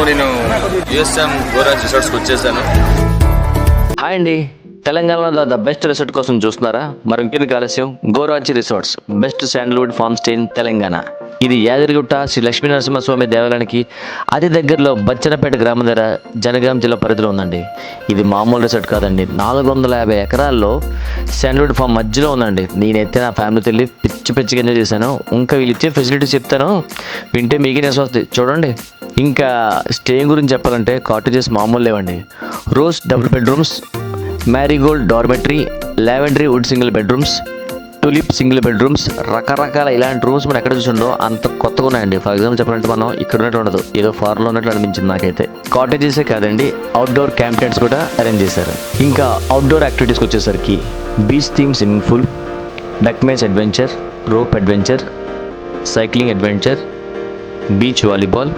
నేను యూఎస్ఎం గోరాజ్ రిసార్ట్స్కి వచ్చేసాను. హాయ్ అండి, తెలంగాణలో ద బెస్ట్ రిసార్ట్ కోసం చూస్తున్నారా? మరి ఇంకెందుకు ఆలస్యం, Goranchi resorts best sandalwood farm stay in Telangana. ఇది యాదగిరిగుట్ట శ్రీ లక్ష్మీ నరసింహస్వామి దేవాలయానికి అతి దగ్గరలో బచ్చనపేట గ్రామం దగ్గర జనగాం జిల్లా పరిధిలో ఉందండి. ఇది మామూలు రిసార్ట్ కాదండి, 450 ఎకరాల్లో శాండల్వుడ్ ఫార్మ్ మధ్యలో ఉందండి. నేనైతే నా ఫ్యామిలీతో వెళ్ళి పిచ్చిగా ఎంజాయ్ చేశాను. ఇంకా వీళ్ళు ఇచ్చే ఫెసిలిటీస్ చెప్తాను, వింటే మీకే నెస్ వస్తుంది చూడండి. ఇంకా స్టే గురించి చెప్పాలంటే కాటేజెస్ మామూలు లేవండి. Rose double bedrooms, marigold dormitory, lavender wood single bedrooms, tulip single bedrooms, రకరకాల ఇలాంటి రూమ్స్ మనం ఎక్కడ చూసిండో అంత కొత్తగా ఉన్నాయండి. ఫర్ ఎగ్జాంపుల్ చెప్పాలంటే మనం ఇక్కడ ఉన్నట్టు ఉండదు, ఏదో ఫారెన్లో ఉన్నట్లు అనిపించింది నాకైతే. కాటేజెసే కాదండి, అవుట్డోర్ క్యాంప్ టెంట్స్ కూడా అరేంజ్ చేశారు. ఇంకా అవుట్డోర్ యాక్టివిటీస్కి వచ్చేసరికి beach theme swimming pool, duck maze adventure, rope adventure, cycling adventure, beach volleyball,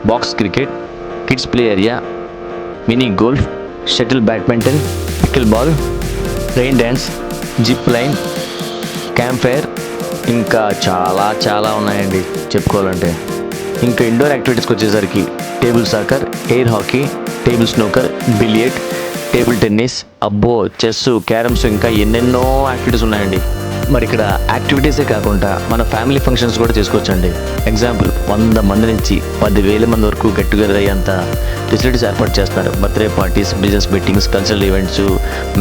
box cricket, kids play area, mini golf, shuttle badminton, pickle ball, rain dance, zip line, camp fire, ఇంకా చాలా ఉన్నాయండి చెప్పుకోవాలంటే. ఇంకా indoor యాక్టివిటీస్కి వచ్చేసరికి table soccer, air hockey, table snooker, billiard, table tennis, అబ్బో chess, carroms, ఇంకా ఎన్నెన్నో యాక్టివిటీస్ ఉన్నాయండి. మరి ఇక్కడ యాక్టివిటీసే కాకుండా మన ఫ్యామిలీ ఫంక్షన్స్ కూడా చేసుకోవచ్చండి. ఎగ్జాంపుల్ 100 మంది నుంచి 10,000 మంది వరకు గెట్ టుగెదర్ అయ్యేంత ఫెసిలిటీస్ ఏర్పాటు చేస్తున్నారు. Birthday parties, business meetings, cultural events,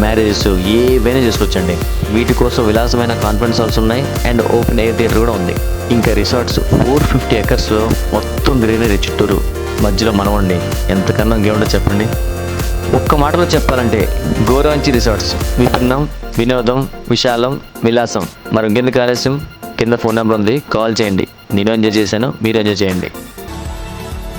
marriages ఏవైనా చేసుకోవచ్చండి. వీటి కోసం విలాసమైన కాన్ఫరెన్స్ హాల్స్ ఉన్నాయి అండ్ ఓపెన్ ఎయిర్ థియేటర్ కూడా ఉంది. ఇంకా రిసార్ట్స్ 450 ఎకర్స్లో మొత్తం గ్రీనరీ చుట్టూరు, మధ్యలో మనమండి. ఎంతకన్నా ఇంకేముండో చెప్పండి. ఒక్క మాటలో చెప్పాలంటే గోరాంచి రిసార్ట్స్ విభిన్నం, వినోదం, విశాలం, విలాసం. మరి ఇంకెందుకు ఆలస్యం, కింద ఫోన్ నెంబర్ ఉంది, కాల్ చేయండి. నేను ఎంజాయ్ చేశాను, మీరు ఎంజాయ్ చేయండి.